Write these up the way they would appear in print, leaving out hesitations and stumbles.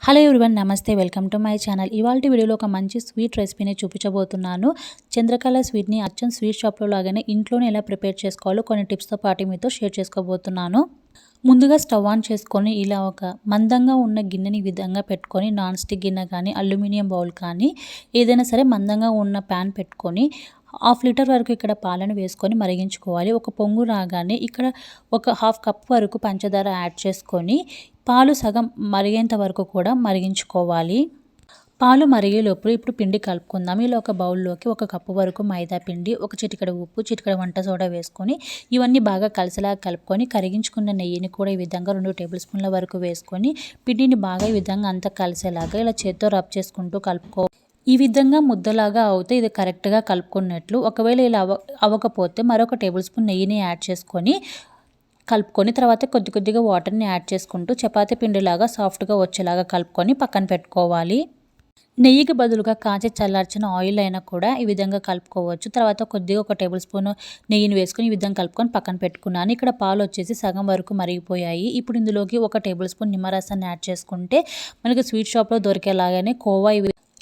Hello everyone, నమస్తే. Welcome to my channel. ఇవాల్టి వీడియోలో ఒక మంచి స్వీట్ రెసిపీని చూపించబోతున్నాను. చంద్రకళ స్వీట్ని అచ్చం స్వీట్ షాప్లో లాగానే ఇంట్లోనే ఎలా ప్రిపేర్ చేసుకోవాలో కొన్ని టిప్స్తో పాటు మీతో షేర్ చేసుకోబోతున్నాను. ముందుగా స్టవ్ ఆన్ చేసుకొని ఇలా ఒక మందంగా ఉన్న గిన్నెని ఈ విధంగా పెట్టుకొని, నాన్ స్టిక్ గిన్నె కానీ అల్యూమినియం బౌల్ కానీ ఏదైనా సరే మందంగా ఉన్న ప్యాన్ పెట్టుకొని 1/2 లీటర్ వరకు ఇక్కడ పాలను వేసుకొని మరిగించుకోవాలి. ఒక పొంగు రాగానే ఇక్కడ ఒక 1/2 కప్ వరకు పంచదార యాడ్ చేసుకొని పాలు సగం మరిగేంత వరకు కూడా మరిగించుకోవాలి. పాలు మరిగేలోపు ఇప్పుడు పిండి కలుపుకుందాం. ఇలా ఒక బౌల్లోకి 1 కప్పు వరకు మైదా పిండి, ఒక చిటికెడు ఉప్పు, చిటికెడు వంట సోడా వేసుకొని ఇవన్నీ బాగా కలిసేలాగా కలుపుకొని కరిగించుకున్న నెయ్యిని కూడా ఈ విధంగా 2 టేబుల్ స్పూన్ల వరకు వేసుకొని పిండిని బాగా ఈ విధంగా అంతా కలిసేలాగా ఇలా చేత్తో రబ్ చేసుకుంటూ కలుపుకోవాలి. ఈ విధంగా ముద్దలాగా అవుతే ఇది కరెక్ట్గా కలుపుకున్నట్లు. ఒకవేళ ఇలా అవ్వకపోతే మరొక టేబుల్ స్పూన్ నెయ్యిని యాడ్ చేసుకొని కలుపుకొని తర్వాత కొద్ది కొద్దిగా వాటర్ని యాడ్ చేసుకుంటూ చపాతీ పిండిలాగా సాఫ్ట్గా వచ్చేలాగా కలుపుకొని పక్కన పెట్టుకోవాలి. నెయ్యికి బదులుగా కాచి చల్లార్చిన ఆయిల్ అయినా కూడా ఈ విధంగా కలుపుకోవచ్చు. తర్వాత కొద్దిగా 1 టేబుల్ స్పూన్ నెయ్యిని వేసుకొని ఈ విధంగా కలుపుకొని పక్కన పెట్టుకున్నాను. ఇక్కడ పాలు వచ్చేసి సగం వరకు మరిగిపోయాయి. ఇప్పుడు ఇందులోకి 1 టేబుల్ స్పూన్ నిమ్మరసాన్ని యాడ్ చేసుకుంటే మనకి స్వీట్ షాప్లో దొరికేలాగానే కోవా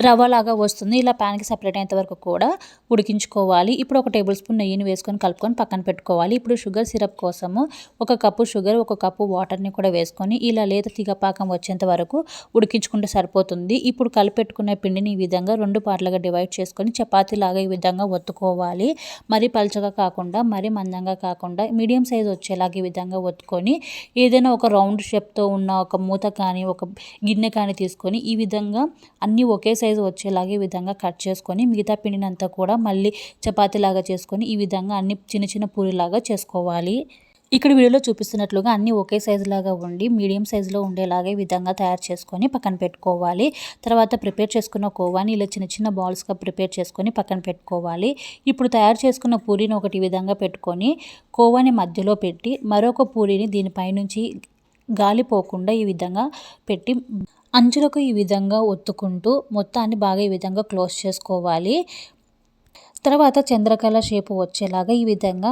రవ్వలాగా వస్తుంది. ఇలా ప్యాన్కి సపరేట్ అయ్యేంత వరకు కూడా ఉడికించుకోవాలి. ఇప్పుడు 1 టేబుల్ స్పూన్ నెయ్యిని వేసుకొని కలుపుకొని పక్కన పెట్టుకోవాలి. ఇప్పుడు షుగర్ సిరప్ కోసము 1 కప్పు షుగర్, 1 కప్పు వాటర్ని కూడా వేసుకొని ఇలా లేత తీగపాకం వచ్చేంత వరకు ఉడికించుకుంటే సరిపోతుంది. ఇప్పుడు కలిపెట్టుకున్న పిండిని ఈ విధంగా 2 పార్ట్లుగా డివైడ్ చేసుకొని చపాతీలాగా ఈ విధంగా ఒత్తుకోవాలి. మరీ పల్చగా కాకుండా మరీ మందంగా కాకుండా మీడియం సైజ్ వచ్చేలాగా ఈ విధంగా ఒత్తుకొని ఏదైనా ఒక రౌండ్ షేప్తో ఉన్న ఒక మూత కానీ ఒక గిన్నె కానీ తీసుకొని ఈ విధంగా అన్నీ ఒకే సైజు వచ్చేలాగా ఈ విధంగా కట్ చేసుకొని మిగతా పిండిని అంతా కూడా మళ్ళీ చపాతీలాగా చేసుకొని ఈ విధంగా అన్ని చిన్న చిన్న పూరిలాగా చేసుకోవాలి. ఇక్కడ వీడియోలో చూపిస్తున్నట్లుగా అన్నీ ఒకే సైజు లాగా ఉండి మీడియం సైజులో ఉండేలాగా ఈ విధంగా తయారు చేసుకొని పక్కన పెట్టుకోవాలి. తర్వాత ప్రిపేర్ చేసుకున్న కోవాని ఇలా చిన్న చిన్న బాల్స్గా ప్రిపేర్ చేసుకొని పక్కన పెట్టుకోవాలి. ఇప్పుడు తయారు చేసుకున్న పూరిని ఒకటి ఈ విధంగా పెట్టుకొని కోవాని మధ్యలో పెట్టి మరొక పూరిని దీనిపైనుంచి గాలి పోకుండా ఈ విధంగా పెట్టి అంచులకు ఈ విధంగా ఒత్తుకుంటూ మొత్తాన్ని బాగా ఈ విధంగా క్లోజ్ చేసుకోవాలి. తర్వాత చంద్రకళ షేపు వచ్చేలాగా ఈ విధంగా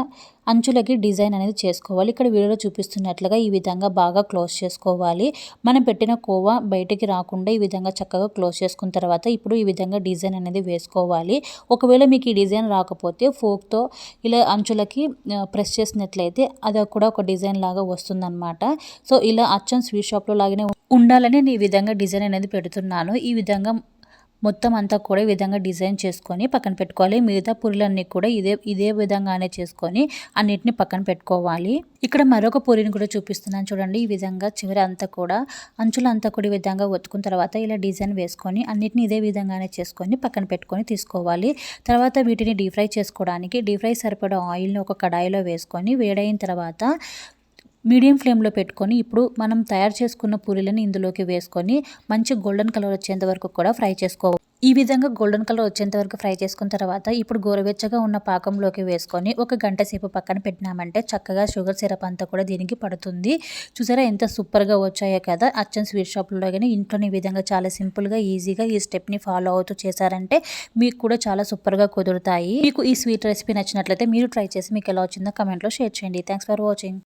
అంచులకి డిజైన్ అనేది చేసుకోవాలి. ఇక్కడ వీడియోలో చూపిస్తున్నట్లుగా ఈ విధంగా బాగా క్లోజ్ చేసుకోవాలి. మనం పెట్టిన కోవా బయటికి రాకుండా ఈ విధంగా చక్కగా క్లోజ్ చేసుకున్న తర్వాత ఇప్పుడు ఈ విధంగా డిజైన్ అనేది వేసుకోవాలి. ఒకవేళ మీకు ఈ డిజైన్ రాకపోతే ఫోక్తో ఇలా అంచులకి ప్రెస్ చేసినట్లయితే అది కూడా ఒక డిజైన్ లాగా వస్తుందన్నమాట. సో ఇలా అచ్చం స్వీట్ షాప్లో లాగానే ఉండాలని నేను ఈ విధంగా డిజైన్ అనేది పెడుతున్నాను. ఈ విధంగా మొత్తం అంతా కూడా ఈ విధంగా డిజైన్ చేసుకొని పక్కన పెట్టుకోవాలి. మిగతా పూరీలన్నీ కూడా ఇదే విధంగానే చేసుకొని అన్నిటిని పక్కన పెట్టుకోవాలి. ఇక్కడ మరొక పూరీని కూడా చూపిస్తున్నాను చూడండి. ఈ విధంగా చివరి అంతా కూడా అంచులంతా కూడా ఈ విధంగా ఒత్తుకున్న తర్వాత ఇలా డిజైన్ వేసుకొని అన్నిటిని ఇదే విధంగానే చేసుకొని పక్కన పెట్టుకొని తీసుకోవాలి. తర్వాత వీటిని డీప్ ఫ్రై చేసుకోవడానికి డీప్ ఫ్రై సరిపడా ఆయిల్ని ఒక కడాయిలో వేసుకొని వేడైన తర్వాత మీడియం ఫ్లేమ్లో పెట్టుకొని ఇప్పుడు మనం తయారు చేసుకున్న పూరీలను ఇందులోకి వేసుకొని మంచి గోల్డెన్ కలర్ వచ్చేంత వరకు కూడా ఫ్రై చేసుకోవాలి. ఈ విధంగా గోల్డెన్ కలర్ వచ్చేంత వరకు ఫ్రై చేసుకున్న తర్వాత ఇప్పుడు గోరువెచ్చగా ఉన్న పాకంలోకి వేసుకొని 1 గంట సేపు పక్కన పెట్టినామంటే చక్కగా షుగర్ సిరప్ అంతా కూడా దీనికి పడుతుంది. చూసారా ఎంత సూపర్గా వచ్చాయో కదా. అచ్చం స్వీట్ షాప్లో కానీ ఇంట్లోనే ఈ విధంగా చాలా సింపుల్గా ఈజీగా ఈ స్టెప్ని ఫాలో అవుతూ చేశారంటే మీకు కూడా చాలా సూపర్గా కుదురుతాయి. మీకు ఈ స్వీట్ రెసిపీ నచ్చినట్లయితే మీరు ట్రై చేసి మీకు ఎలా వచ్చిందో కమెంట్లో షేర్ చేయండి. Thanks for watching.